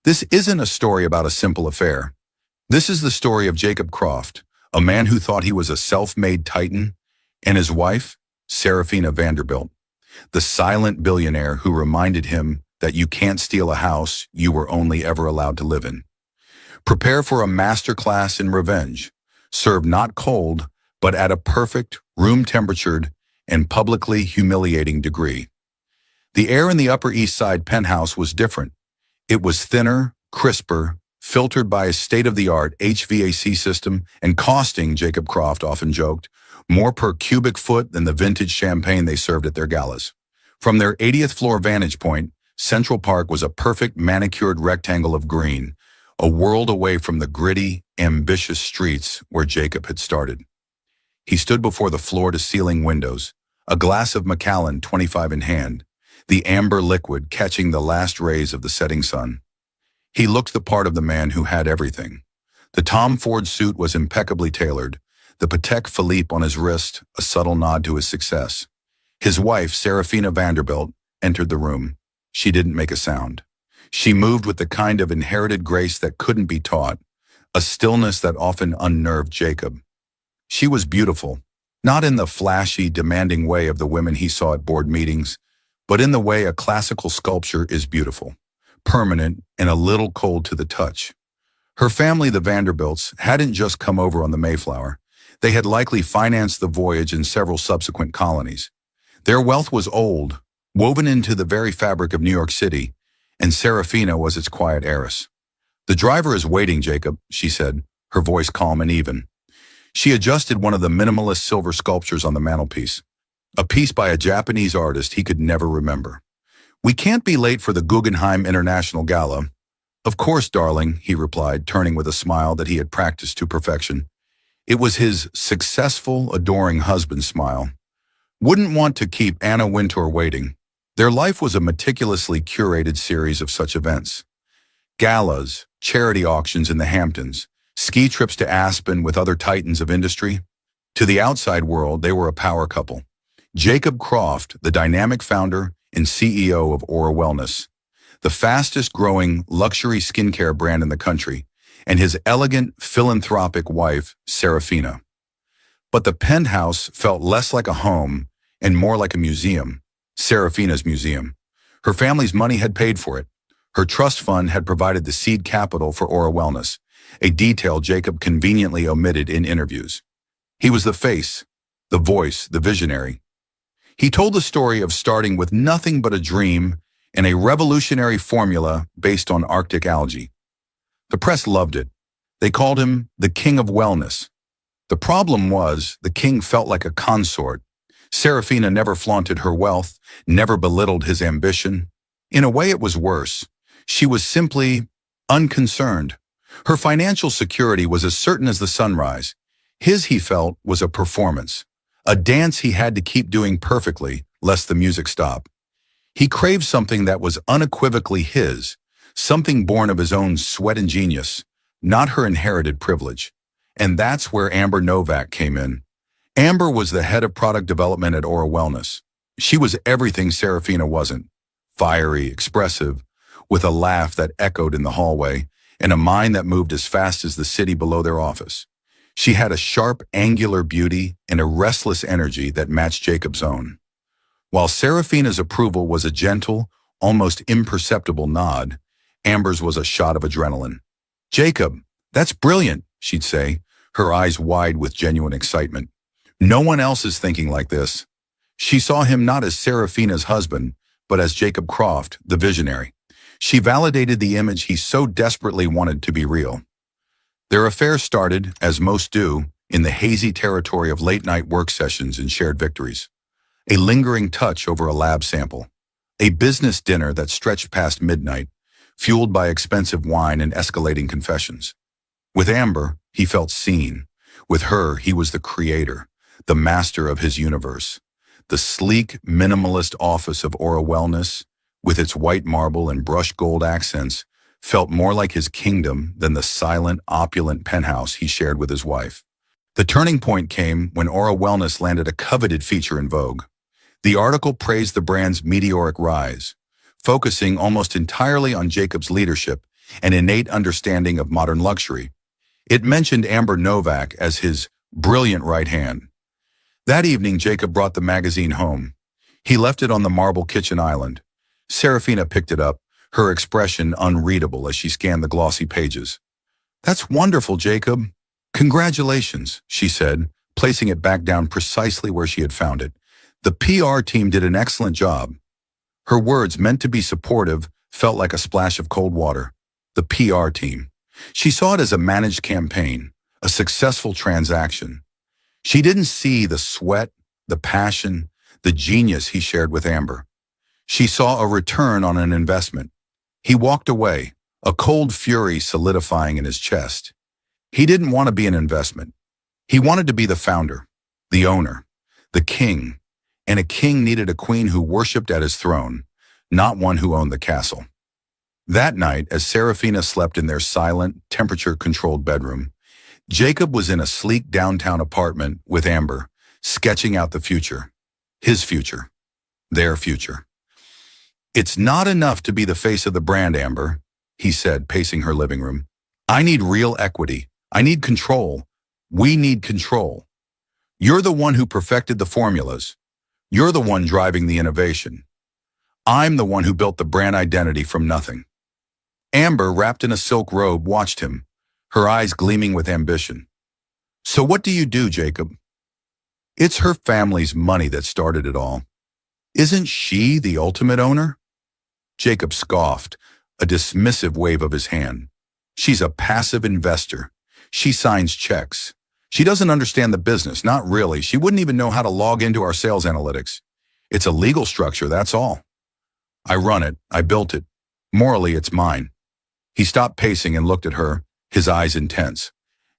This isn't a story about a simple affair. This is the story of Jacob Croft, a man who thought he was a self-made titan, and his wife, Serafina Vanderbilt, the silent billionaire who reminded him that you can't steal a house you were only ever allowed to live in. Prepare for a masterclass in revenge, served not cold, but at a perfect, room-temperatured, and publicly humiliating degree. The air in the Upper East Side penthouse was different. It was thinner, crisper, filtered by a state-of-the-art HVAC system, and costing, Jacob Croft often joked, more per cubic foot than the vintage champagne they served at their galas. From their 80th floor vantage point, Central Park was a perfect manicured rectangle of green, a world away from the gritty, ambitious streets where Jacob had started. He stood before the floor-to-ceiling windows, a glass of Macallan 25 in hand, the amber liquid catching the last rays of the setting sun. He looked the part of the man who had everything. The Tom Ford suit was impeccably tailored, the Patek Philippe on his wrist a subtle nod to his success. His wife, Serafina Vanderbilt, entered the room. She didn't make a sound. She moved with the kind of inherited grace that couldn't be taught, a stillness that often unnerved Jacob. She was beautiful, not in the flashy, demanding way of the women he saw at board meetings, but in the way a classical sculpture is beautiful, permanent, and a little cold to the touch. Her family, the Vanderbilts, hadn't just come over on the Mayflower. They had likely financed the voyage in several subsequent colonies. Their wealth was old, woven into the very fabric of New York City, and Serafina was its quiet heiress. "The driver is waiting, Jacob," she said, her voice calm and even. She adjusted one of the minimalist silver sculptures on the mantelpiece, a piece by a Japanese artist he could never remember. "We can't be late for the Guggenheim International Gala." "Of course, darling," he replied, turning with a smile that he had practiced to perfection. It was his successful, adoring husband's smile. Wouldn't want to keep Anna Wintour waiting. Their life was a meticulously curated series of such events. Galas, charity auctions in the Hamptons, ski trips to Aspen with other titans of industry. To the outside world, they were a power couple. Jacob Croft, the dynamic founder and CEO of Aura Wellness, the fastest-growing luxury skincare brand in the country, and his elegant, philanthropic wife, Serafina. But the penthouse felt less like a home and more like a museum, Serafina's museum. Her family's money had paid for it. Her trust fund had provided the seed capital for Aura Wellness, a detail Jacob conveniently omitted in interviews. He was the face, the voice, the visionary. He told the story of starting with nothing but a dream and a revolutionary formula based on Arctic algae. The press loved it. They called him the King of Wellness. The problem was, the king felt like a consort. Serafina never flaunted her wealth, never belittled his ambition. In a way, it was worse. She was simply unconcerned. Her financial security was as certain as the sunrise. His, he felt, was a performance, a dance he had to keep doing perfectly, lest the music stop. He craved something that was unequivocally his, something born of his own sweat and genius, not her inherited privilege. And that's where Amber Novak came in. Amber was the head of product development at Aura Wellness. She was everything Serafina wasn't. Fiery, expressive, with a laugh that echoed in the hallway, and a mind that moved as fast as the city below their office. She had a sharp, angular beauty and a restless energy that matched Jacob's own. While Serafina's approval was a gentle, almost imperceptible nod, Amber's was a shot of adrenaline. "Jacob, that's brilliant," she'd say, her eyes wide with genuine excitement. "No one else is thinking like this." She saw him not as Serafina's husband, but as Jacob Croft, the visionary. She validated the image he so desperately wanted to be real. Their affair started, as most do, in the hazy territory of late-night work sessions and shared victories. A lingering touch over a lab sample. A business dinner that stretched past midnight, fueled by expensive wine and escalating confessions. With Amber, he felt seen. With her, he was the creator, the master of his universe. The sleek, minimalist office of Aura Wellness, with its white marble and brushed gold accents, felt more like his kingdom than the silent, opulent penthouse he shared with his wife. The turning point came when Aura Wellness landed a coveted feature in Vogue. The article praised the brand's meteoric rise, focusing almost entirely on Jacob's leadership an innate understanding of modern luxury. It mentioned Amber Novak as his brilliant right hand. That evening, Jacob brought the magazine home. He left it on the marble kitchen island. Serafina picked it up, her expression unreadable as she scanned the glossy pages. "That's wonderful, Jacob. Congratulations," she said, placing it back down precisely where she had found it. "The PR team did an excellent job." Her words, meant to be supportive, felt like a splash of cold water. The PR team. She saw it as a managed campaign, a successful transaction. She didn't see the sweat, the passion, the genius he shared with Amber. She saw a return on an investment. He walked away, a cold fury solidifying in his chest. He didn't want to be an investment. He wanted to be the founder, the owner, the king, and a king needed a queen who worshipped at his throne, not one who owned the castle. That night, as Serafina slept in their silent, temperature-controlled bedroom, Jacob was in a sleek downtown apartment with Amber, sketching out the future. His future. Their future. "It's not enough to be the face of the brand, Amber," he said, pacing her living room. "I need real equity. I need control. We need control. You're the one who perfected the formulas. You're the one driving the innovation. I'm the one who built the brand identity from nothing." Amber, wrapped in a silk robe, watched him, her eyes gleaming with ambition. "So what do you do, Jacob?" "It's her family's money that started it all. Isn't she the ultimate owner?" Jacob scoffed, a dismissive wave of his hand. "She's a passive investor. She signs checks. She doesn't understand the business, not really. She wouldn't even know how to log into our sales analytics. It's a legal structure, that's all. I run it. I built it. Morally, it's mine." He stopped pacing and looked at her, his eyes intense.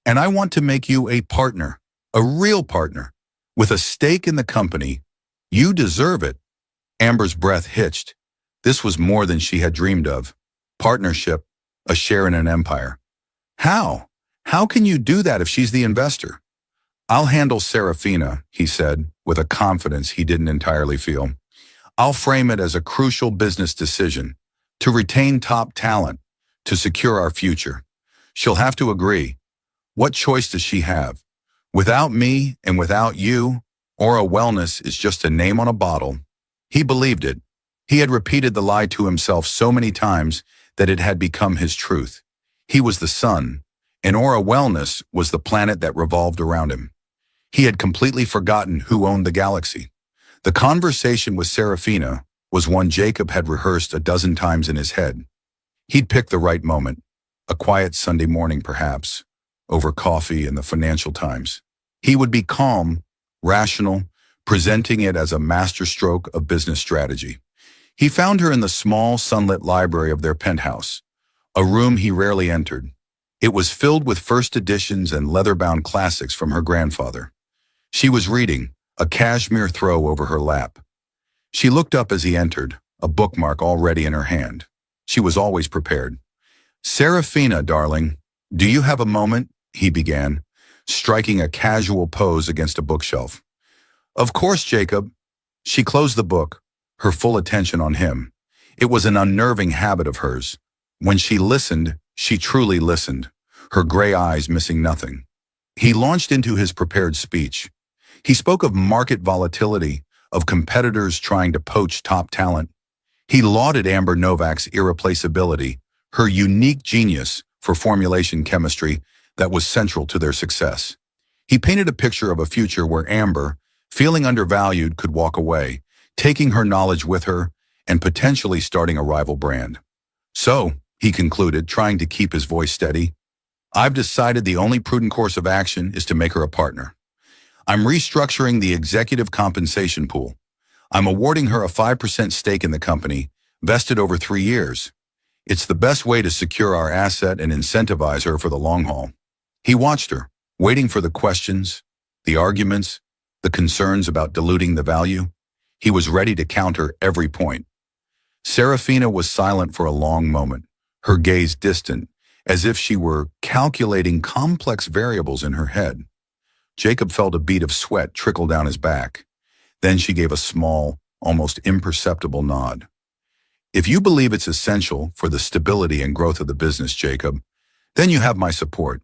"And I want to make you a partner, a real partner, with a stake in the company. You deserve it." Amber's breath hitched. This was more than she had dreamed of. Partnership, a share in an empire. "How? How can you do that if she's the investor?" "I'll handle Serafina," he said, with a confidence he didn't entirely feel. "I'll frame it as a crucial business decision, to retain top talent, to secure our future. She'll have to agree. What choice does she have? Without me and without you, Aura Wellness is just a name on a bottle." He believed it. He had repeated the lie to himself so many times that it had become his truth. He was the sun, and Aura Wellness was the planet that revolved around him. He had completely forgotten who owned the galaxy. The conversation with Serafina was one Jacob had rehearsed a dozen times in his head. He'd pick the right moment, a quiet Sunday morning perhaps, over coffee in the Financial Times. He would be calm, rational, presenting it as a masterstroke of business strategy. He found her in the small, sunlit library of their penthouse, a room he rarely entered. It was filled with first editions and leather-bound classics from her grandfather. She was reading, a cashmere throw over her lap. She looked up as he entered, a bookmark already in her hand. She was always prepared. "Serafina, darling, do you have a moment?" he began, striking a casual pose against a bookshelf. "Of course, Jacob." She closed the book, her full attention on him. It was an unnerving habit of hers. When she listened, she truly listened, her gray eyes missing nothing. He launched into his prepared speech. He spoke of market volatility, of competitors trying to poach top talent. He lauded Amber Novak's irreplaceability, her unique genius for formulation chemistry that was central to their success. He painted a picture of a future where Amber, feeling undervalued, could walk away, taking her knowledge with her and potentially starting a rival brand. "So," he concluded, trying to keep his voice steady, "I've decided the only prudent course of action is to make her a partner. I'm restructuring the executive compensation pool. I'm awarding her a 5% stake in the company, vested over 3 years. It's the best way to secure our asset and incentivize her for the long haul." He watched her, waiting for the questions, the arguments, the concerns about diluting the value. He was ready to counter every point. Serafina was silent for a long moment, her gaze distant, as if she were calculating complex variables in her head. Jacob felt a bead of sweat trickle down his back. Then she gave a small, almost imperceptible nod. If you believe it's essential for the stability and growth of the business, Jacob, then you have my support.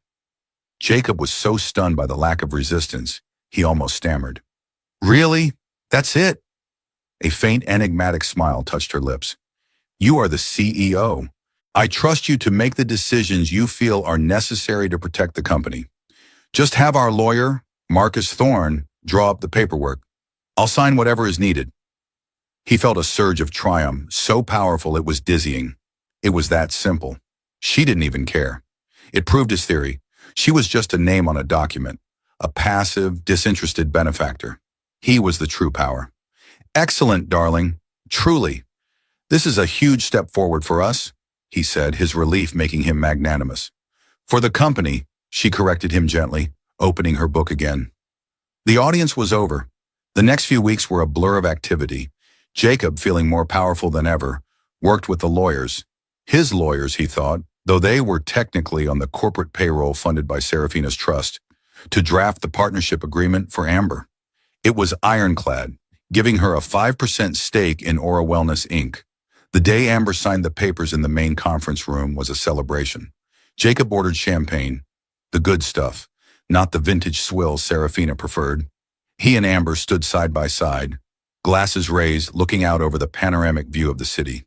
Jacob was so stunned by the lack of resistance, he almost stammered. Really? That's it? A faint, enigmatic smile touched her lips. You are the CEO. I trust you to make the decisions you feel are necessary to protect the company. Just have our lawyer, Marcus Thorne, draw up the paperwork. I'll sign whatever is needed. He felt a surge of triumph, so powerful it was dizzying. It was that simple. She didn't even care. It proved his theory. She was just a name on a document, a passive, disinterested benefactor. He was the true power. Excellent, darling. Truly. This is a huge step forward for us, he said, his relief making him magnanimous. For the company, she corrected him gently, opening her book again. The audience was over. The next few weeks were a blur of activity. Jacob, feeling more powerful than ever, worked with the lawyers. His lawyers, he thought, though they were technically on the corporate payroll funded by Serafina's trust, to draft the partnership agreement for Amber. It was ironclad, giving her a 5% stake in Aura Wellness, Inc. The day Amber signed the papers in the main conference room was a celebration. Jacob ordered champagne, the good stuff, not the vintage swill Serafina preferred. He and Amber stood side by side, glasses raised, looking out over the panoramic view of the city.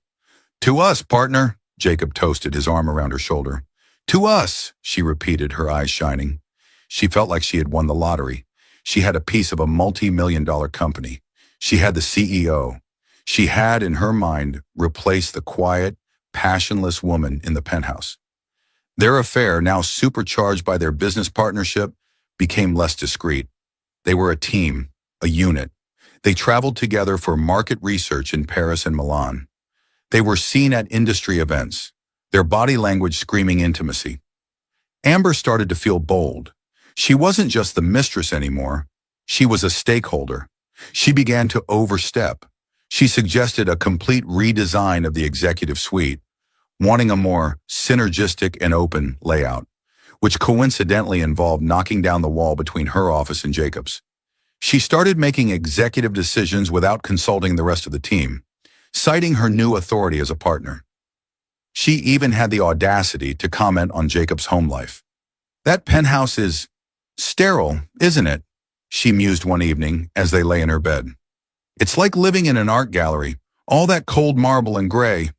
To us, partner, Jacob toasted, his arm around her shoulder. To us, she repeated, her eyes shining. She felt like she had won the lottery. She had a piece of a multi-million-dollar company. She had the CEO. She had, in her mind, replaced the quiet, passionless woman in the penthouse. Their affair, now supercharged by their business partnership, became less discreet. They were a team, a unit. They traveled together for market research in Paris and Milan. They were seen at industry events, their body language screaming intimacy. Amber started to feel bold. She wasn't just the mistress anymore. She was a stakeholder. She began to overstep. She suggested a complete redesign of the executive suite, wanting a more synergistic and open layout, which coincidentally involved knocking down the wall between her office and Jacob's. She started making executive decisions without consulting the rest of the team, citing her new authority as a partner. She even had the audacity to comment on Jacob's home life. That penthouse is sterile, isn't it? She mused one evening as they lay in her bed. It's like living in an art gallery, all that cold marble and gray.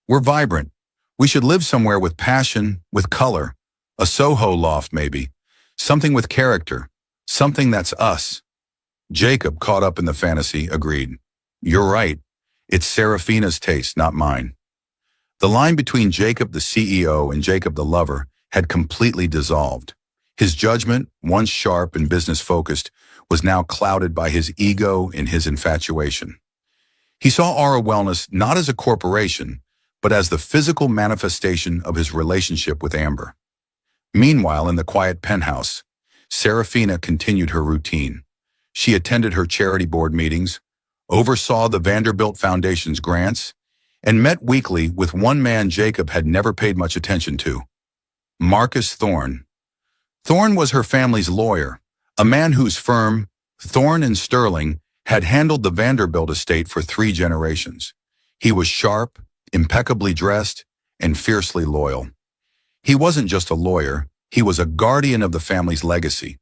We're vibrant. We should live somewhere with passion, with color. A Soho loft, maybe. Something with character. Something that's us. Jacob, caught up in the fantasy, agreed. You're right. It's Serafina's taste, not mine. The line between Jacob the CEO and Jacob the lover had completely dissolved. His judgment, once sharp and business-focused, was now clouded by his ego and his infatuation. He saw Aura Wellness not as a corporation, but as the physical manifestation of his relationship with Amber. Meanwhile, in the quiet penthouse, Serafina continued her routine. She attended her charity board meetings, oversaw the Vanderbilt Foundation's grants, and met weekly with one man Jacob had never paid much attention to, Marcus Thorne. Thorne was her family's lawyer, a man whose firm, Thorne and Sterling, had handled the Vanderbilt estate for 3 generations. He was sharp, impeccably dressed, and fiercely loyal. He wasn't just a lawyer, he was a guardian of the family's legacy.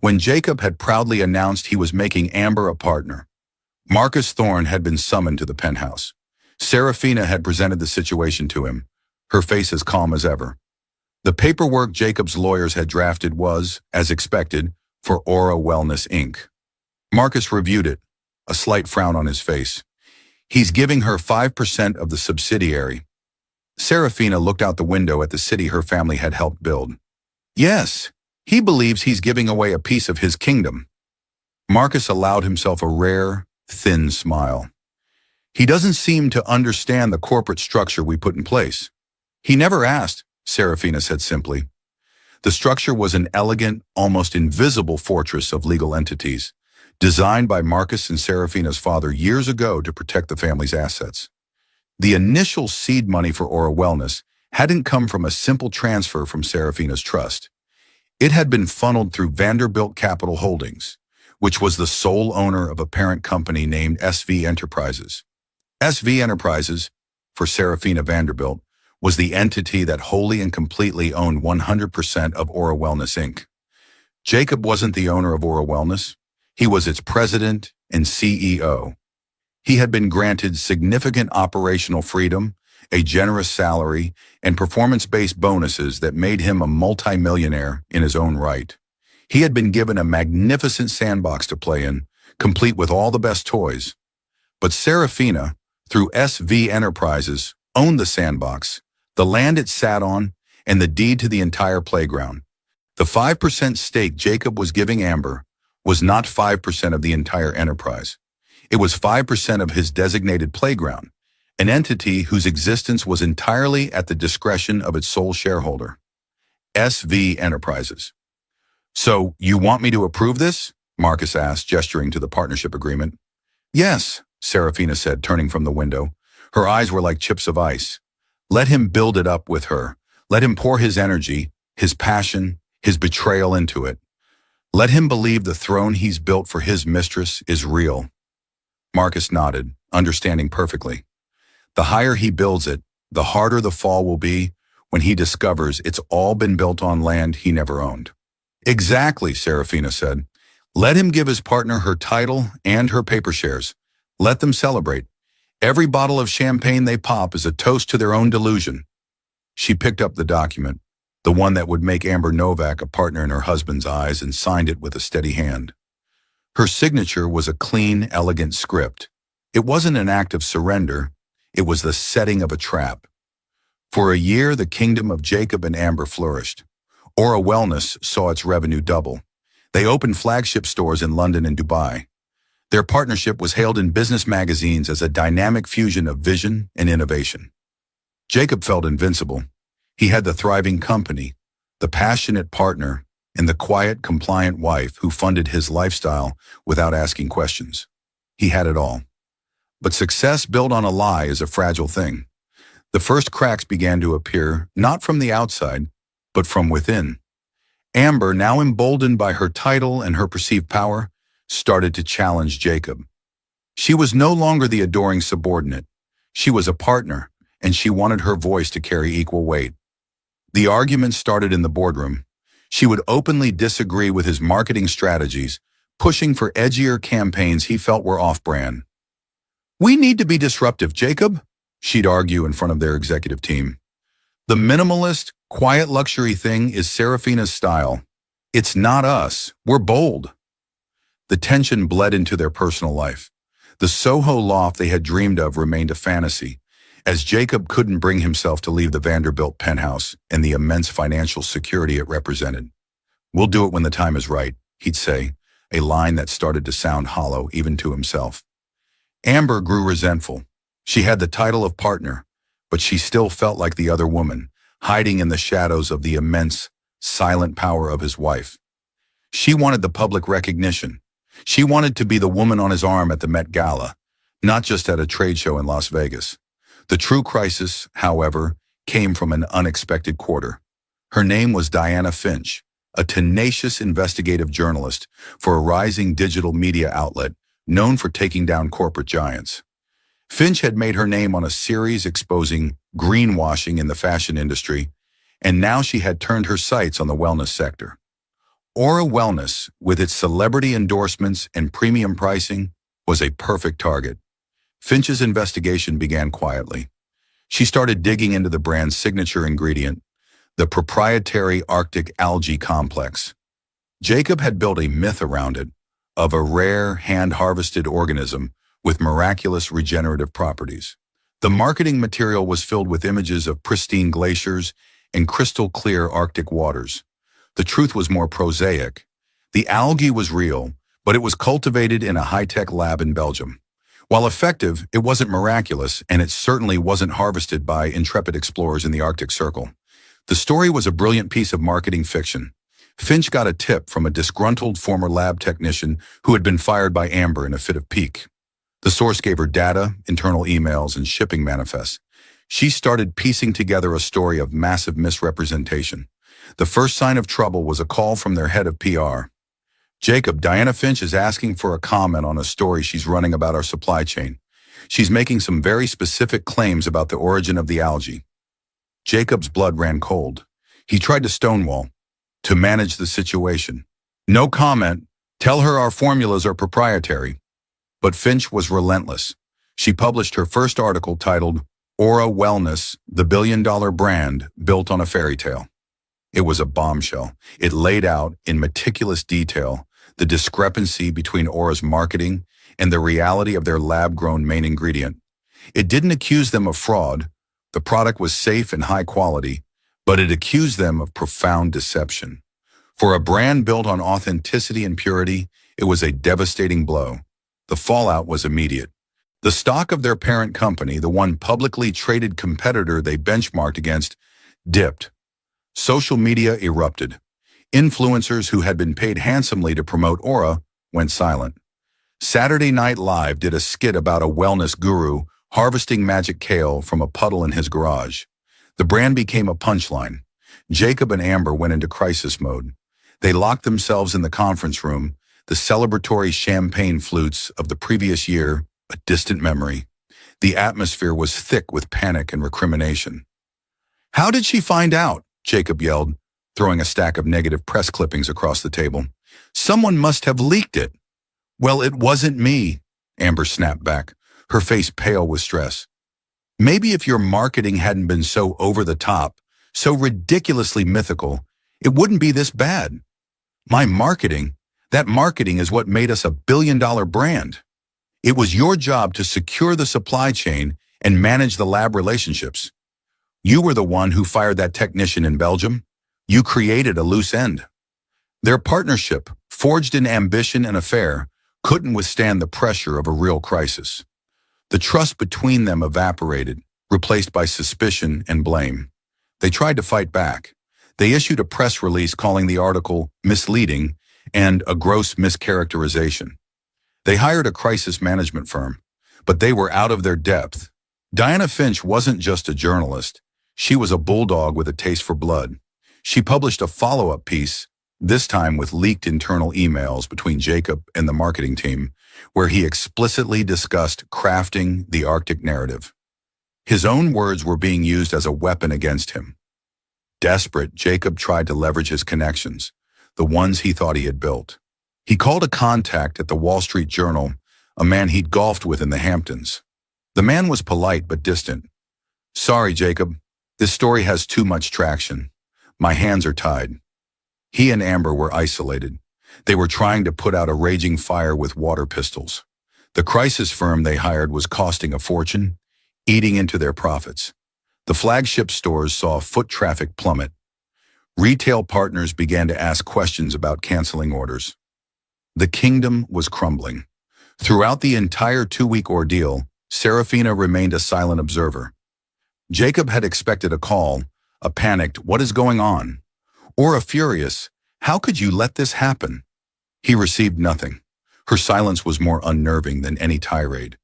When Jacob had proudly announced he was making Amber a partner, Marcus Thorne had been summoned to the penthouse. Serafina had presented the situation to him, her face as calm as ever. The paperwork Jacob's lawyers had drafted was, as expected, for Aura Wellness, Inc. Marcus reviewed it, a slight frown on his face. He's giving her 5% of the subsidiary. Serafina looked out the window at the city her family had helped build. Yes, he believes he's giving away a piece of his kingdom. Marcus allowed himself a rare, thin smile. He doesn't seem to understand the corporate structure we put in place. He never asked, Serafina said simply. The structure was an elegant, almost invisible fortress of legal entities, designed by Marcus and Serafina's father years ago to protect the family's assets. The initial seed money for Aura Wellness hadn't come from a simple transfer from Serafina's trust. It had been funneled through Vanderbilt Capital Holdings, which was the sole owner of a parent company named SV Enterprises. SV Enterprises, for Serafina Vanderbilt, was the entity that wholly and completely owned 100% of Aura Wellness Inc. Jacob wasn't the owner of Aura Wellness. He was its president and CEO. He had been granted significant operational freedom, a generous salary, and performance-based bonuses that made him a multimillionaire in his own right. He had been given a magnificent sandbox to play in, complete with all the best toys. But Serafina, through SV Enterprises, owned the sandbox, the land it sat on, and the deed to the entire playground. The 5% stake Jacob was giving Amber was not 5% of the entire enterprise. It was 5% of his designated playground, an entity whose existence was entirely at the discretion of its sole shareholder, SV Enterprises. "So, you want me to approve this?" Marcus asked, gesturing to the partnership agreement. "Yes," Serafina said, turning from the window. Her eyes were like chips of ice. "Let him build it up with her. Let him pour his energy, his passion, his betrayal into it. Let him believe the throne he's built for his mistress is real." Marcus nodded, understanding perfectly. The higher he builds it, the harder the fall will be when he discovers it's all been built on land he never owned. "Exactly," Serafina said. "Let him give his partner her title and her paper shares. Let them celebrate. Every bottle of champagne they pop is a toast to their own delusion." She picked up the document, the one that would make Amber Novak a partner in her husband's eyes, and signed it with a steady hand. Her signature was a clean, elegant script. It wasn't an act of surrender. It was the setting of a trap. For a year, the kingdom of Jacob and Amber flourished. Aura Wellness saw its revenue double. They opened flagship stores in London and Dubai. Their partnership was hailed in business magazines as a dynamic fusion of vision and innovation. Jacob felt invincible. He had the thriving company, the passionate partner, and the quiet, compliant wife who funded his lifestyle without asking questions. He had it all. But success built on a lie is a fragile thing. The first cracks began to appear, not from the outside, but from within. Amber, now emboldened by her title and her perceived power, started to challenge Jacob. She was no longer the adoring subordinate. She was a partner, and she wanted her voice to carry equal weight. The argument started in the boardroom. She would openly disagree with his marketing strategies, pushing for edgier campaigns he felt were off-brand. "We need to be disruptive, Jacob," she'd argue in front of their executive team. "The minimalist, quiet luxury thing is Serafina's style. It's not us. We're bold." The tension bled into their personal life. The Soho loft they had dreamed of remained a fantasy, as Jacob couldn't bring himself to leave the Vanderbilt penthouse and the immense financial security it represented. "We'll do it when the time is right," he'd say, a line that started to sound hollow even to himself. Amber grew resentful. She had the title of partner, but she still felt like the other woman, hiding in the shadows of the immense, silent power of his wife. She wanted the public recognition. She wanted to be the woman on his arm at the Met Gala, not just at a trade show in Las Vegas. The true crisis, however, came from an unexpected quarter. Her name was Diana Finch, a tenacious investigative journalist for a rising digital media outlet known for taking down corporate giants. Finch had made her name on a series exposing greenwashing in the fashion industry, and now she had turned her sights on the wellness sector. Aura Wellness, with its celebrity endorsements and premium pricing, was a perfect target. Finch's investigation began quietly. She started digging into the brand's signature ingredient, the proprietary Arctic algae complex. Jacob had built a myth around it, of a rare, hand-harvested organism with miraculous regenerative properties. The marketing material was filled with images of pristine glaciers and crystal-clear Arctic waters. The truth was more prosaic. The algae was real, but it was cultivated in a high-tech lab in Belgium. While effective, it wasn't miraculous, and it certainly wasn't harvested by intrepid explorers in the Arctic Circle. The story was a brilliant piece of marketing fiction. Finch got a tip from a disgruntled former lab technician who had been fired by Amber in a fit of pique. The source gave her data, internal emails, and shipping manifests. She started piecing together a story of massive misrepresentation. The first sign of trouble was a call from their head of PR. "Jacob, Diana Finch is asking for a comment on a story she's running about our supply chain. She's making some very specific claims about the origin of the algae. Jacob's blood ran cold. He tried to stonewall, to manage the situation. No comment. Tell her our formulas are proprietary. But Finch was relentless. She published her first article titled, Aura Wellness, the billion-dollar brand built on a fairy tale. It was a bombshell. It laid out, in meticulous detail, the discrepancy between Aura's marketing and the reality of their lab-grown main ingredient. It didn't accuse them of fraud. The product was safe and high quality, but it accused them of profound deception. For a brand built on authenticity and purity, it was a devastating blow. The fallout was immediate. The stock of their parent company, the one publicly traded competitor they benchmarked against, dipped. Social media erupted. Influencers who had been paid handsomely to promote Aura went silent. Saturday Night Live did a skit about a wellness guru harvesting magic kale from a puddle in his garage. The brand became a punchline. Jacob and Amber went into crisis mode. They locked themselves in the conference room, the celebratory champagne flutes of the previous year, a distant memory. The atmosphere was thick with panic and recrimination. "How did she find out?" Jacob yelled, throwing a stack of negative press clippings across the table. "Someone must have leaked it." "Well, it wasn't me," Amber snapped back, her face pale with stress. "Maybe if your marketing hadn't been so over the top, so ridiculously mythical, it wouldn't be this bad. My marketing, that marketing is what made us a billion-dollar brand. It was your job to secure the supply chain and manage the lab relationships. You were the one who fired that technician in Belgium. You created a loose end." Their partnership, forged in ambition and affair, couldn't withstand the pressure of a real crisis. The trust between them evaporated, replaced by suspicion and blame. They tried to fight back. They issued a press release calling the article misleading and a gross mischaracterization. They hired a crisis management firm, but they were out of their depth. Diana Finch wasn't just a journalist. She was a bulldog with a taste for blood. She published a follow-up piece, this time with leaked internal emails between Jacob and the marketing team, where he explicitly discussed crafting the Arctic narrative. His own words were being used as a weapon against him. Desperate, Jacob tried to leverage his connections, the ones he thought he had built. He called a contact at the Wall Street Journal, a man he'd golfed with in the Hamptons. The man was polite but distant. "Sorry, Jacob. This story has too much traction. My hands are tied." He and Amber were isolated. They were trying to put out a raging fire with water pistols. The crisis firm they hired was costing a fortune, eating into their profits. The flagship stores saw foot traffic plummet. Retail partners began to ask questions about canceling orders. The kingdom was crumbling. Throughout the entire 2-week ordeal, Serafina remained a silent observer. Jacob had expected a call, a panicked, "What is going on?" or a furious, "How could you let this happen?" He received nothing. Her silence was more unnerving than any tirade.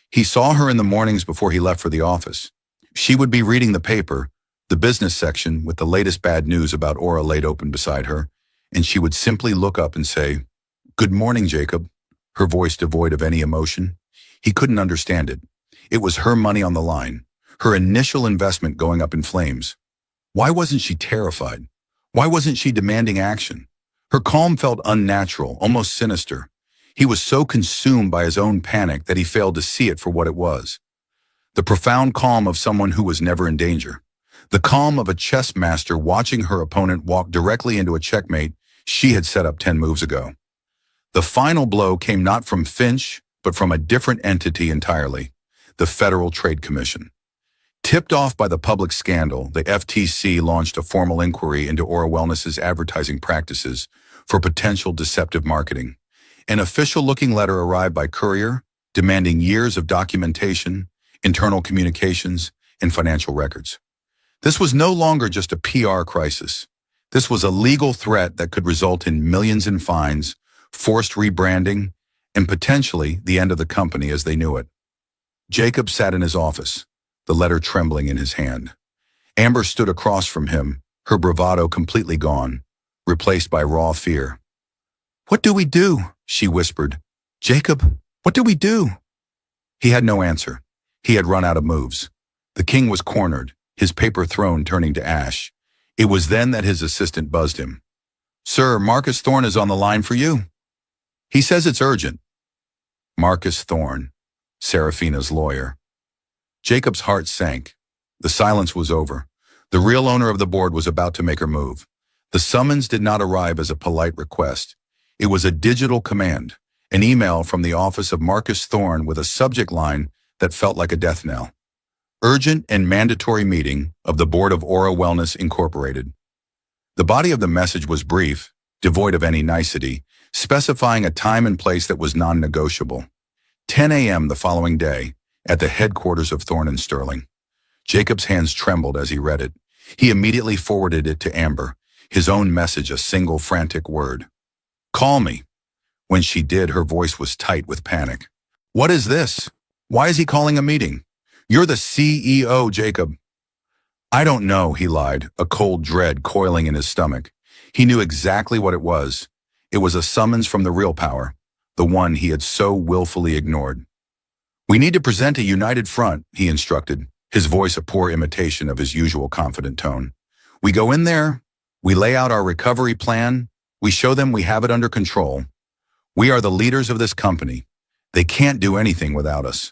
He saw her in the mornings before he left for the office. She would be reading the paper, the business section with the latest bad news about Aura laid open beside her, and she would simply look up and say, "Good morning, Jacob," her voice devoid of any emotion. He couldn't understand it. It was her money on the line, her initial investment going up in flames. Why wasn't she terrified? Why wasn't she demanding action? Her calm felt unnatural, almost sinister. He was so consumed by his own panic that he failed to see it for what it was. The profound calm of someone who was never in danger. The calm of a chess master watching her opponent walk directly into a checkmate she had set up 10 moves ago. The final blow came not from Finch, but from a different entity entirely, the Federal Trade Commission. Tipped off by the public scandal, the FTC launched a formal inquiry into Aura Wellness's advertising practices for potential deceptive marketing. An official-looking letter arrived by courier, demanding years of documentation, internal communications, and financial records. This was no longer just a PR crisis. This was a legal threat that could result in millions in fines, forced rebranding, and potentially the end of the company as they knew it. Jacob sat in his office, the letter trembling in his hand. Amber stood across from him, her bravado completely gone, replaced by raw fear. "What do we do?" she whispered. "Jacob, what do we do?" He had no answer. He had run out of moves. The king was cornered, his paper throne turning to ash. It was then that his assistant buzzed him. "Sir, Marcus Thorne is on the line for you." "He says it's urgent." Marcus Thorne, Seraphina's lawyer. Jacob's heart sank. The silence was over. The real owner of the board was about to make her move. The summons did not arrive as a polite request. It was a digital command, an email from the office of Marcus Thorne with a subject line that felt like a death knell. Urgent and mandatory meeting of the Board of Aura Wellness Incorporated. The body of the message was brief, devoid of any nicety, specifying a time and place that was non-negotiable. 10 a.m. the following day, at the headquarters of Thorne and Sterling. Jacob's hands trembled as he read it. He immediately forwarded it to Amber, his own message a single frantic word. "Call me." When she did, her voice was tight with panic. "What is this? Why is he calling a meeting? You're the CEO, Jacob." "I don't know," he lied, a cold dread coiling in his stomach. He knew exactly what it was. It was a summons from the real power, the one he had so willfully ignored. "We need to present a united front," he instructed, his voice a poor imitation of his usual confident tone. "We go in there, we lay out our recovery plan, we show them we have it under control. We are the leaders of this company. They can't do anything without us."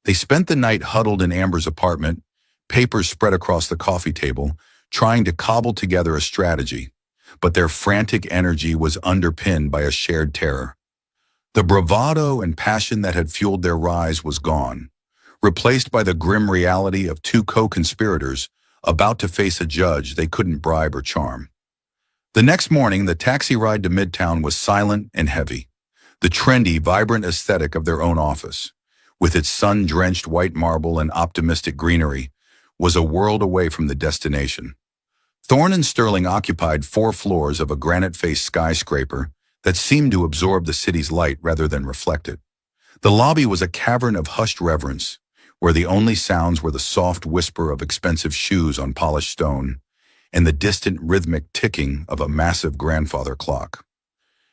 They spent the night huddled in Amber's apartment, papers spread across the coffee table, trying to cobble together a strategy. But their frantic energy was underpinned by a shared terror. The bravado and passion that had fueled their rise was gone, replaced by the grim reality of two co-conspirators about to face a judge they couldn't bribe or charm. The next morning, the taxi ride to Midtown was silent and heavy. The trendy, vibrant aesthetic of their own office, with its sun-drenched white marble and optimistic greenery, was a world away from the destination. Thorne and Sterling occupied 4 floors of a granite-faced skyscraper that seemed to absorb the city's light rather than reflect it. The lobby was a cavern of hushed reverence, where the only sounds were the soft whisper of expensive shoes on polished stone and the distant rhythmic ticking of a massive grandfather clock.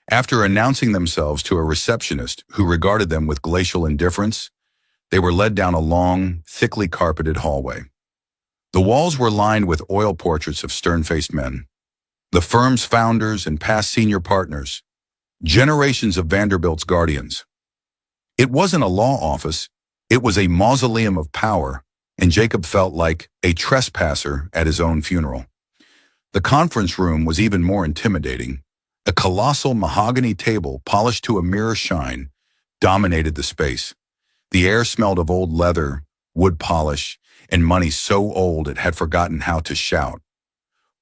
After announcing themselves to a receptionist who regarded them with glacial indifference, they were led down a long, thickly carpeted hallway. The walls were lined with oil portraits of stern-faced men, the firm's founders and past senior partners, generations of Vanderbilt's guardians. It wasn't a law office, it was a mausoleum of power, and Jacob felt like a trespasser at his own funeral. The conference room was even more intimidating. A colossal mahogany table, polished to a mirror shine, dominated the space. The air smelled of old leather, wood polish, and money so old it had forgotten how to shout.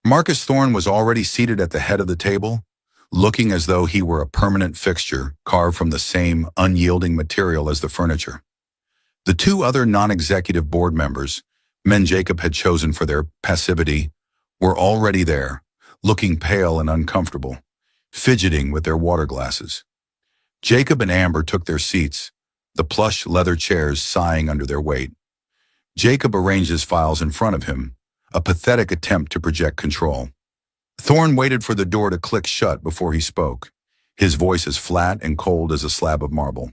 Marcus Thorne was already seated at the head of the table, looking as though he were a permanent fixture carved from the same unyielding material as the furniture. The 2 other non-executive board members, men Jacob had chosen for their passivity, were already there, looking pale and uncomfortable, fidgeting with their water glasses. Jacob and Amber took their seats, the plush leather chairs sighing under their weight. Jacob arranged his files in front of him, a pathetic attempt to project control. Thorne waited for the door to click shut before he spoke, his voice as flat and cold as a slab of marble.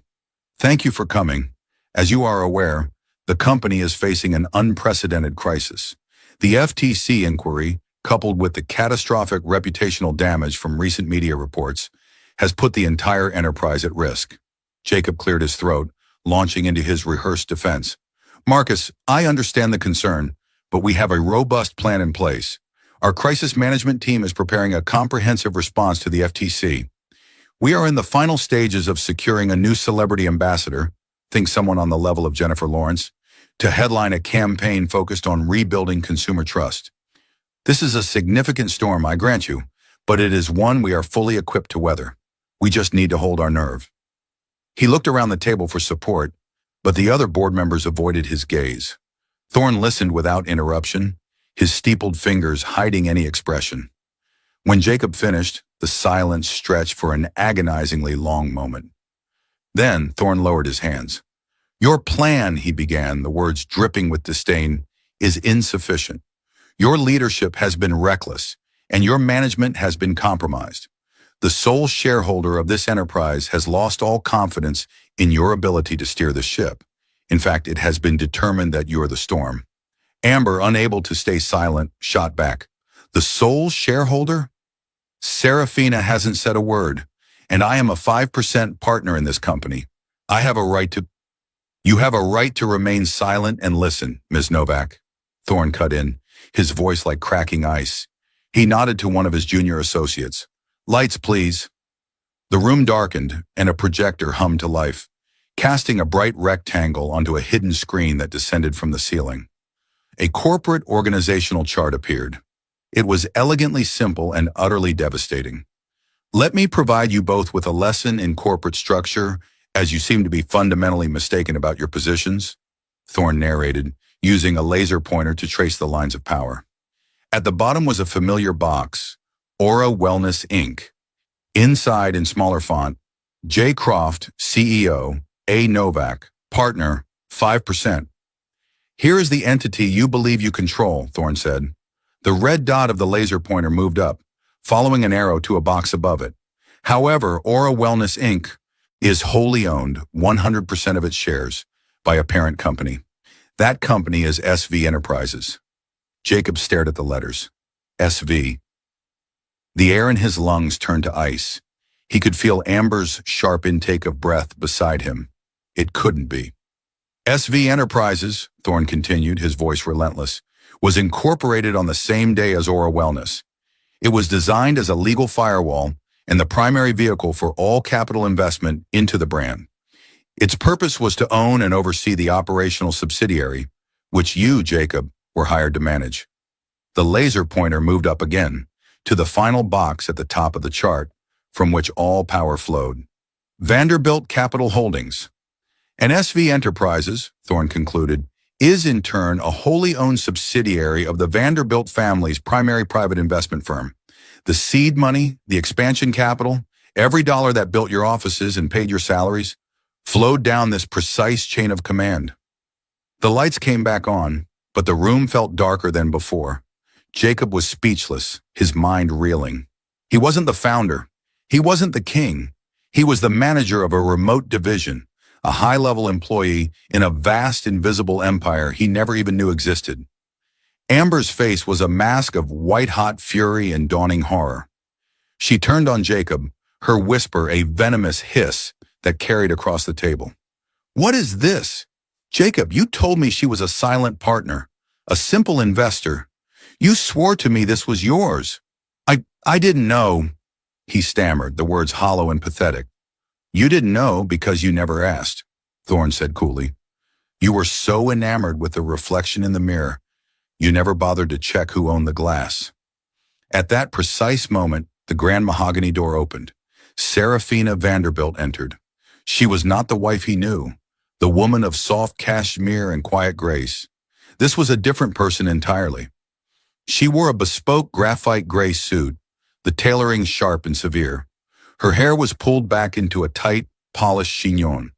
"Thank you for coming. As you are aware, the company is facing an unprecedented crisis. The FTC inquiry, coupled with the catastrophic reputational damage from recent media reports, has put the entire enterprise at risk." Jacob cleared his throat, launching into his rehearsed defense. "Marcus, I understand the concern, but we have a robust plan in place. Our crisis management team is preparing a comprehensive response to the FTC. We are in the final stages of securing a new celebrity ambassador, think someone on the level of Jennifer Lawrence, to headline a campaign focused on rebuilding consumer trust. This is a significant storm, I grant you, but it is one we are fully equipped to weather. We just need to hold our nerve." He looked around the table for support, but the other board members avoided his gaze. Thorne listened without interruption, his steepled fingers hiding any expression. When Jacob finished, the silence stretched for an agonizingly long moment. Then Thorne lowered his hands. "Your plan," he began, the words dripping with disdain, "is insufficient. Your leadership has been reckless, and your management has been compromised. The sole shareholder of this enterprise has lost all confidence in your ability to steer the ship. In fact, it has been determined that you are the storm. Amber, unable to stay silent, shot back. The sole shareholder? Serafina hasn't said a word, and I am a 5% partner in this company. I have a right to... You have a right to remain silent and listen, Ms. Novak. Thorne cut in, his voice like cracking ice. He nodded to one of his junior associates. Lights, please. The room darkened, and a projector hummed to life, casting a bright rectangle onto a hidden screen that descended from the ceiling. A corporate organizational chart appeared. It was elegantly simple and utterly devastating. Let me provide you both with a lesson in corporate structure, as you seem to be fundamentally mistaken about your positions, Thorne narrated, using a laser pointer to trace the lines of power. At the bottom was a familiar box, Aura Wellness Inc. Inside, in smaller font, J. Croft, CEO, A. Novak, partner, 5%. Here is the entity you believe you control, Thorne said. The red dot of the laser pointer moved up, following an arrow to a box above it. However, Aura Wellness Inc. is wholly owned, 100% of its shares, by a parent company. That company is SV Enterprises. Jacob stared at the letters. SV. The air in his lungs turned to ice. He could feel Amber's sharp intake of breath beside him. It couldn't be. SV Enterprises, Thorne continued, his voice relentless, was incorporated on the same day as Aura Wellness. It was designed as a legal firewall and the primary vehicle for all capital investment into the brand. Its purpose was to own and oversee the operational subsidiary, which you, Jacob, were hired to manage. The laser pointer moved up again, to the final box at the top of the chart, from which all power flowed. Vanderbilt Capital Holdings. And SV Enterprises, Thorne concluded, is in turn a wholly owned subsidiary of the Vanderbilt family's primary private investment firm. The seed money, the expansion capital, every dollar that built your offices and paid your salaries, flowed down this precise chain of command. The lights came back on, but the room felt darker than before. Jacob was speechless, his mind reeling. He wasn't the founder. He wasn't the king. He was the manager of a remote division, a high-level employee in a vast invisible empire he never even knew existed. Amber's face was a mask of white-hot fury and dawning horror. She turned on Jacob, her whisper a venomous hiss that carried across the table. What is this? Jacob, you told me she was a silent partner, a simple investor. You swore to me this was yours. I didn't know, he stammered, the words hollow and pathetic. You didn't know because you never asked, Thorne said coolly. You were so enamored with the reflection in the mirror, you never bothered to check who owned the glass. At that precise moment, the grand mahogany door opened. Serafina Vanderbilt entered. She was not the wife he knew, the woman of soft cashmere and quiet grace. This was a different person entirely. She wore a bespoke graphite gray suit, the tailoring sharp and severe. Her hair was pulled back into a tight, polished chignon,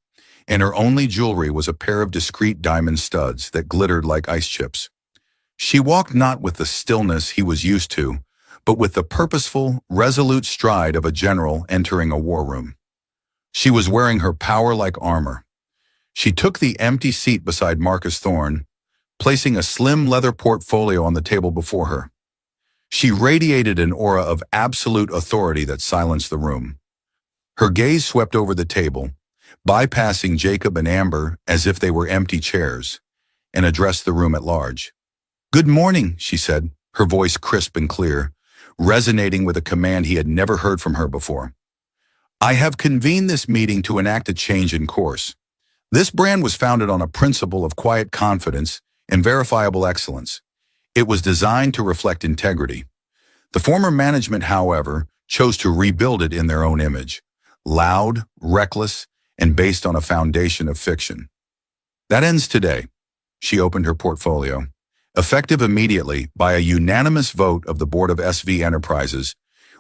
and her only jewelry was a pair of discreet diamond studs that glittered like ice chips. She walked not with the stillness he was used to, but with the purposeful, resolute stride of a general entering a war room. She was wearing her power-like armor. She took the empty seat beside Marcus Thorne, placing a slim leather portfolio on the table before her. She radiated an aura of absolute authority that silenced the room. Her gaze swept over the table, bypassing Jacob and Amber as if they were empty chairs, and addressed the room at large. Good morning, she said, her voice crisp and clear, resonating with a command he had never heard from her before. I have convened this meeting to enact a change in course. This brand was founded on a principle of quiet confidence and verifiable excellence. It was designed to reflect integrity. The former management, however, chose to rebuild it in their own image, loud, reckless, and based on a foundation of fiction. That ends today. She opened her portfolio. Effective immediately, by a unanimous vote of the board of SV Enterprises,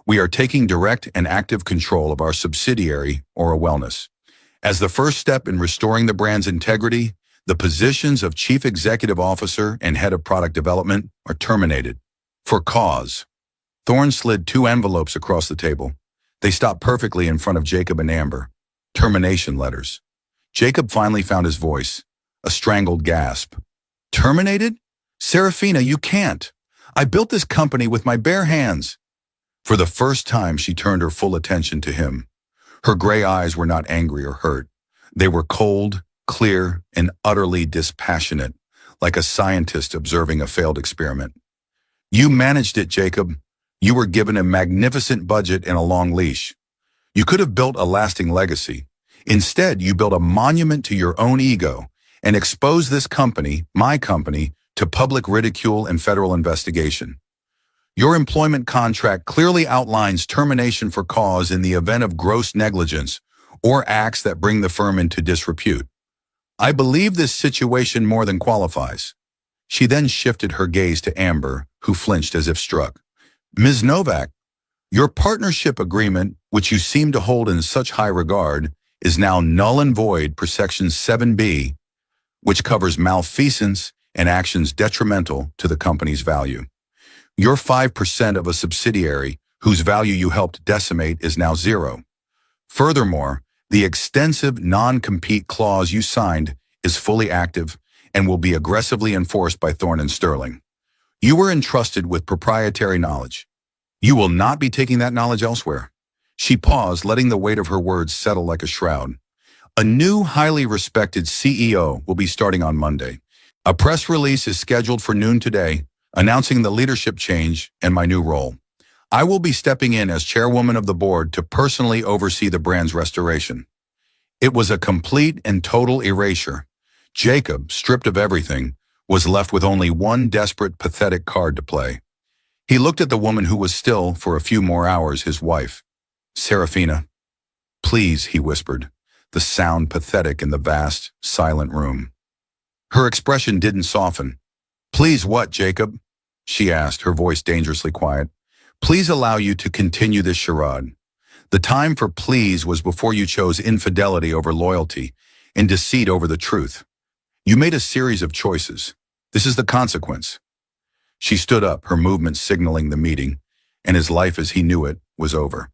we are taking direct and active control of our subsidiary, Aura Wellness. As the first step in restoring the brand's integrity, the positions of Chief Executive Officer and Head of Product Development are terminated. For cause. Thorne slid 2 envelopes across the table. They stopped perfectly in front of Jacob and Amber. Termination letters. Jacob finally found his voice. A strangled gasp. Terminated? Serafina, you can't. I built this company with my bare hands. For the first time, she turned her full attention to him. Her gray eyes were not angry or hurt. They were cold, clear, and utterly dispassionate, like a scientist observing a failed experiment. You managed it, Jacob. You were given a magnificent budget and a long leash. You could have built a lasting legacy. Instead, you built a monument to your own ego and exposed this company, my company, to public ridicule and federal investigation. Your employment contract clearly outlines termination for cause in the event of gross negligence or acts that bring the firm into disrepute. I believe this situation more than qualifies. She then shifted her gaze to Amber, who flinched as if struck. Ms. Novak, your partnership agreement, which you seem to hold in such high regard, is now null and void per Section 7B, which covers malfeasance and actions detrimental to the company's value. Your 5% of a subsidiary whose value you helped decimate is now zero. Furthermore, the extensive non-compete clause you signed is fully active and will be aggressively enforced by Thorne and Sterling. You were entrusted with proprietary knowledge. You will not be taking that knowledge elsewhere. She paused, letting the weight of her words settle like a shroud. A new, highly respected CEO will be starting on Monday. A press release is scheduled for noon today, announcing the leadership change and my new role. I will be stepping in as chairwoman of the board to personally oversee the brand's restoration. It was a complete and total erasure. Jacob, stripped of everything, was left with only one desperate, pathetic card to play. He looked at the woman who was still, for a few more hours, his wife. Serafina. Please, he whispered, the sound pathetic in the vast, silent room. Her expression didn't soften. Please what, Jacob? She asked, her voice dangerously quiet. Please allow you to continue this charade. The time for please was before you chose infidelity over loyalty and deceit over the truth. You made a series of choices. This is the consequence. She stood up, her movement signaling the meeting, and his life as he knew it was over.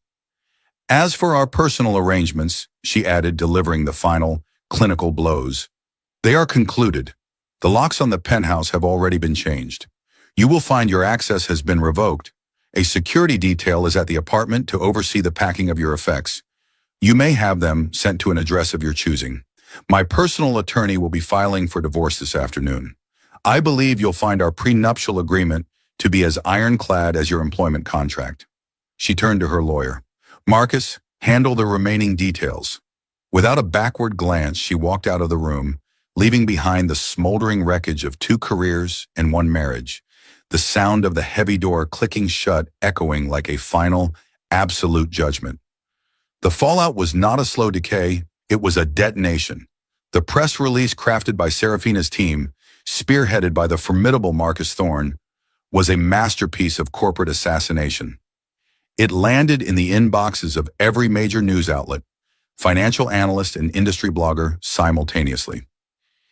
As for our personal arrangements, she added, delivering the final, clinical blows, they are concluded. The locks on the penthouse have already been changed. You will find your access has been revoked. A security detail is at the apartment to oversee the packing of your effects. You may have them sent to an address of your choosing. My personal attorney will be filing for divorce this afternoon. I believe you'll find our prenuptial agreement to be as ironclad as your employment contract. She turned to her lawyer. Marcus, handle the remaining details. Without a backward glance, she walked out of the room, leaving behind the smoldering wreckage of 2 careers and 1 marriage, the sound of the heavy door clicking shut echoing like a final, absolute judgment. The fallout was not a slow decay, it was a detonation. The press release crafted by Serafina's team, spearheaded by the formidable Marcus Thorne, was a masterpiece of corporate assassination. It landed in the inboxes of every major news outlet, financial analyst and industry blogger simultaneously.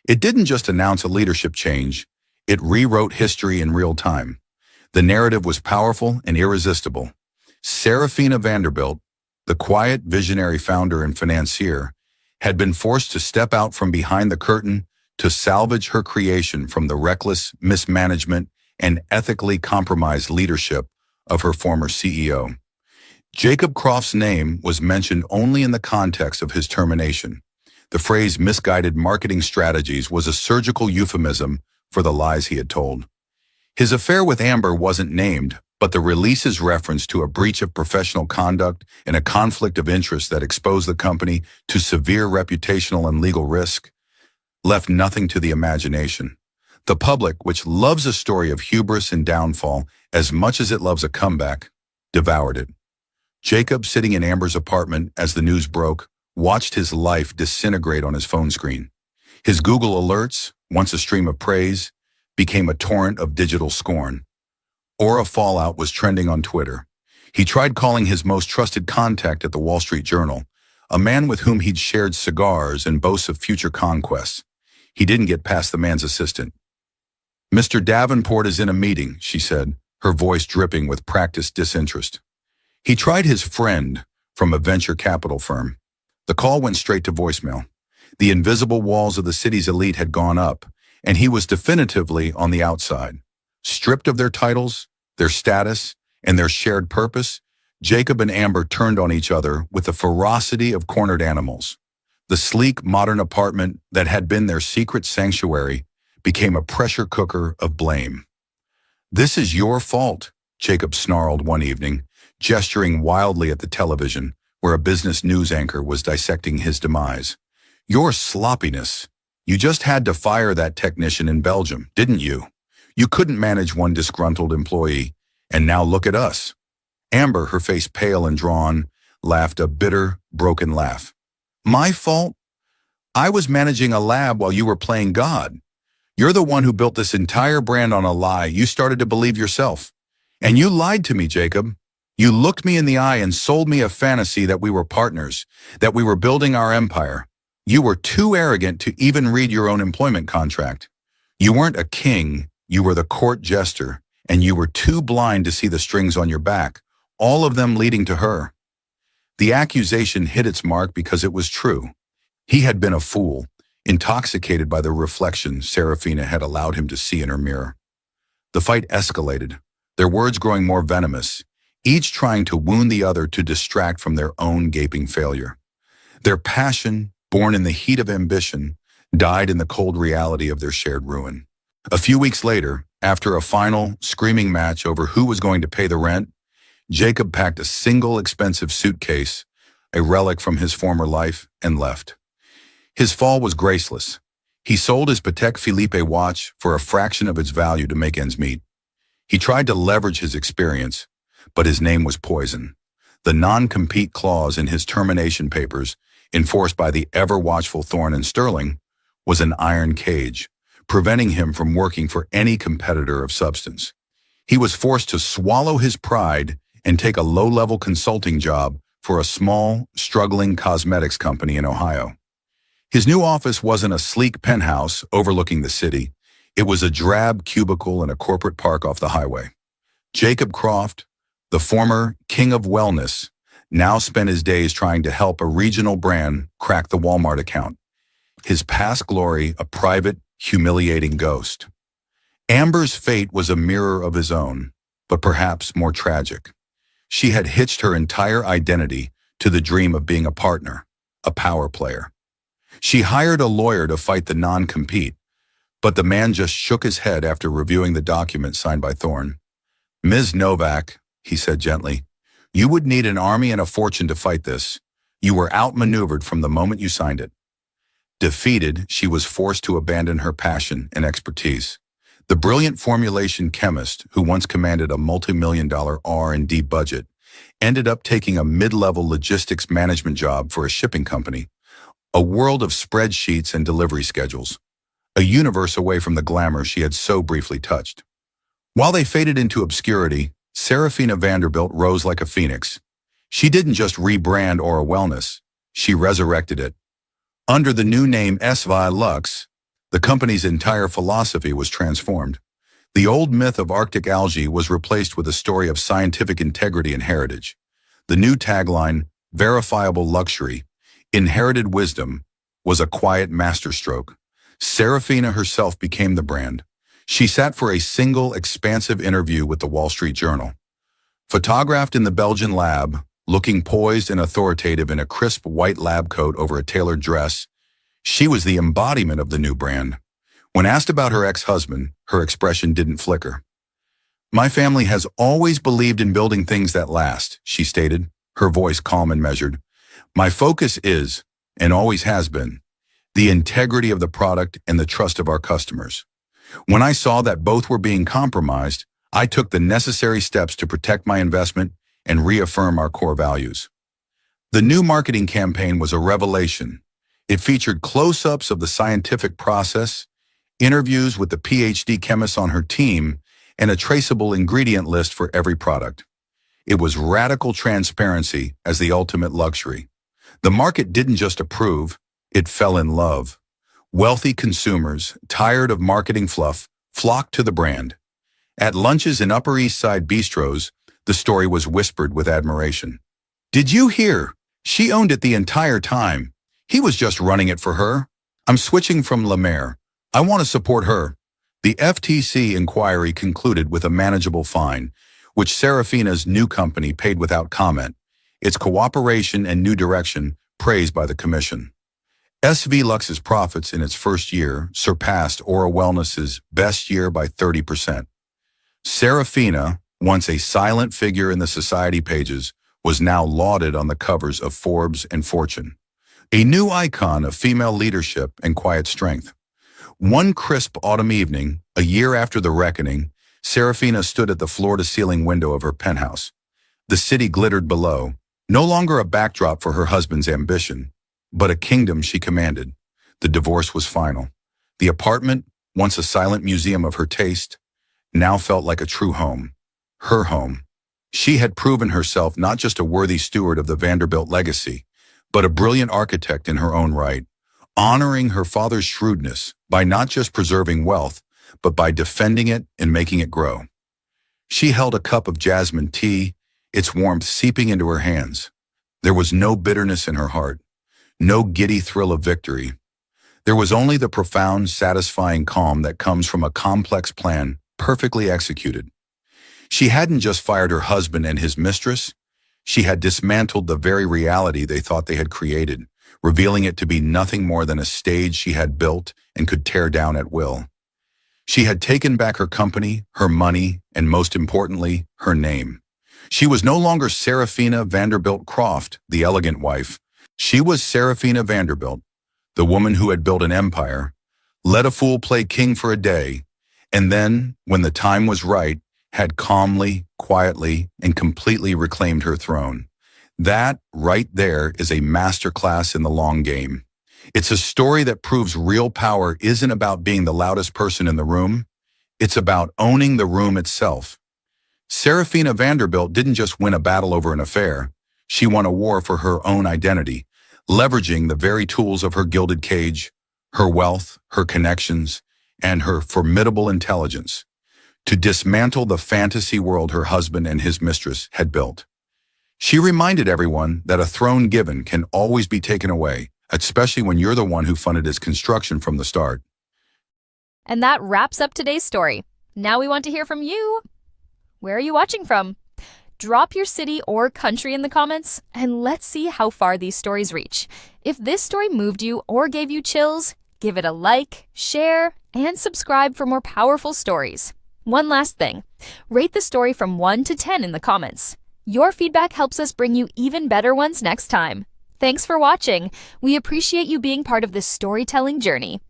It didn't just announce a leadership change, it rewrote history in real time. The narrative was powerful and irresistible. Serafina Vanderbilt, the quiet, visionary founder and financier, had been forced to step out from behind the curtain to salvage her creation from the reckless mismanagement and ethically compromised leadership of her former CEO. Jacob Croft's name was mentioned only in the context of his termination. The phrase misguided marketing strategies was a surgical euphemism for the lies he had told. His affair with Amber wasn't named, but the release's reference to a breach of professional conduct and a conflict of interest that exposed the company to severe reputational and legal risk left nothing to the imagination. The public, which loves a story of hubris and downfall as much as it loves a comeback, devoured it. Jacob, sitting in Amber's apartment as the news broke, watched his life disintegrate on his phone screen. His Google alerts, once a stream of praise, became a torrent of digital scorn. Aura fallout was trending on Twitter. He tried calling his most trusted contact at the Wall Street Journal, a man with whom he'd shared cigars and boasts of future conquests. He didn't get past the man's assistant. Mr. Davenport is in a meeting, she said, her voice dripping with practiced disinterest. He tried his friend from a venture capital firm. The call went straight to voicemail. The invisible walls of the city's elite had gone up, and he was definitively on the outside. Stripped of their titles, their status, and their shared purpose, Jacob and Amber turned on each other with the ferocity of cornered animals. The sleek, modern apartment that had been their secret sanctuary became a pressure cooker of blame. "This is your fault," Jacob snarled one evening, gesturing wildly at the television where a business news anchor was dissecting his demise. "Your sloppiness. You just had to fire that technician in Belgium, didn't you? You couldn't manage one disgruntled employee, and now look at us." Amber, her face pale and drawn, laughed a bitter, broken laugh. "My fault? I was managing a lab while you were playing God. You're the one who built this entire brand on a lie you started to believe yourself. And you lied to me, Jacob. You looked me in the eye and sold me a fantasy that we were partners, that we were building our empire. You were too arrogant to even read your own employment contract. You weren't a king, you were the court jester, and you were too blind to see the strings on your back, all of them leading to her." The accusation hit its mark because it was true. He had been a fool, intoxicated by the reflection Serafina had allowed him to see in her mirror. The fight escalated, their words growing more venomous, each trying to wound the other to distract from their own gaping failure. Their passion, born in the heat of ambition, died in the cold reality of their shared ruin. A few weeks later, after a final, screaming match over who was going to pay the rent, Jacob packed a single expensive suitcase, a relic from his former life, and left. His fall was graceless. He sold his Patek Philippe watch for a fraction of its value to make ends meet. He tried to leverage his experience, but his name was poison. The non-compete clause in his termination papers, enforced by the ever-watchful Thorne and Sterling, was an iron cage, preventing him from working for any competitor of substance. He was forced to swallow his pride and take a low-level consulting job for a small, struggling cosmetics company in Ohio. His new office wasn't a sleek penthouse overlooking the city. It was a drab cubicle in a corporate park off the highway. Jacob Croft, the former king of wellness, now spent his days trying to help a regional brand crack the Walmart account. His past glory, a private, humiliating ghost. Amber's fate was a mirror of his own, but perhaps more tragic. She had hitched her entire identity to the dream of being a partner, a power player. She hired a lawyer to fight the non-compete, but the man just shook his head after reviewing the document signed by Thorne. "Ms. Novak," he said gently, "you would need an army and a fortune to fight this. You were outmaneuvered from the moment you signed it." Defeated, she was forced to abandon her passion and expertise. The brilliant formulation chemist, who once commanded a multi-million-dollar R&D budget, ended up taking a mid-level logistics management job for a shipping company, a world of spreadsheets and delivery schedules, a universe away from the glamour she had so briefly touched. While they faded into obscurity, Serafina Vanderbilt rose like a phoenix. She didn't just rebrand Aura Wellness, she resurrected it. Under the new name Esvi Lux, the company's entire philosophy was transformed. The old myth of Arctic algae was replaced with a story of scientific integrity and heritage. The new tagline, verifiable luxury, inherited wisdom, was a quiet masterstroke. Serafina herself became the brand. She sat for a single, expansive interview with the Wall Street Journal. Photographed in the Belgian lab, looking poised and authoritative in a crisp white lab coat over a tailored dress, she was the embodiment of the new brand. When asked about her ex-husband, her expression didn't flicker. "My family has always believed in building things that last," she stated, her voice calm and measured. "My focus is, and always has been, the integrity of the product and the trust of our customers. When I saw that both were being compromised, I took the necessary steps to protect my investment and reaffirm our core values." The new marketing campaign was a revelation. It featured close-ups of the scientific process, interviews with the PhD chemists on her team, and a traceable ingredient list for every product. It was radical transparency as the ultimate luxury. The market didn't just approve, it fell in love. Wealthy consumers, tired of marketing fluff, flocked to the brand. At lunches in Upper East Side bistros, the story was whispered with admiration. "Did you hear? She owned it the entire time. He was just running it for her. I'm switching from Lemaire. I want to support her. The FTC inquiry concluded with a manageable fine, which Serafina's new company paid without comment, its cooperation and new direction praised by the commission. SV Lux's profits in its first year surpassed Aura Wellness's best year by 30%. Serafina, once a silent figure in the society pages, was now lauded on the covers of Forbes and Fortune, a new icon of female leadership and quiet strength. One crisp autumn evening, a year after the reckoning, Serafina stood at the floor-to-ceiling window of her penthouse. The city glittered below, no longer a backdrop for her husband's ambition, but a kingdom she commanded. The divorce was final. The apartment, once a silent museum of her taste, now felt like a true home. Her home. She had proven herself not just a worthy steward of the Vanderbilt legacy, but a brilliant architect in her own right, honoring her father's shrewdness by not just preserving wealth, but by defending it and making it grow. She held a cup of jasmine tea, its warmth seeping into her hands. There was no bitterness in her heart, no giddy thrill of victory. There was only the profound, satisfying calm that comes from a complex plan perfectly executed. She hadn't just fired her husband and his mistress. She had dismantled the very reality they thought they had created, revealing it to be nothing more than a stage she had built and could tear down at will. She had taken back her company, her money, and most importantly, her name. She was no longer Serafina Vanderbilt Croft, the elegant wife. She was Serafina Vanderbilt, the woman who had built an empire, let a fool play king for a day, and then, when the time was right, had calmly, quietly, and completely reclaimed her throne. That, right there, is a masterclass in the long game. It's a story that proves real power isn't about being the loudest person in the room. It's about owning the room itself. Serafina Vanderbilt didn't just win a battle over an affair. She won a war for her own identity, leveraging the very tools of her gilded cage, her wealth, her connections, and her formidable intelligence, to dismantle the fantasy world her husband and his mistress had built. She reminded everyone that a throne given can always be taken away, especially when you're the one who funded its construction from the start. And that wraps up today's story. Now we want to hear from you. Where are you watching from? Drop your city or country in the comments, and let's see how far these stories reach. If this story moved you or gave you chills, give it a like, share, and subscribe for more powerful stories. One last thing, rate the story from 1 to 10 in the comments. Your feedback helps us bring you even better ones next time. Thanks for watching. We appreciate you being part of this storytelling journey.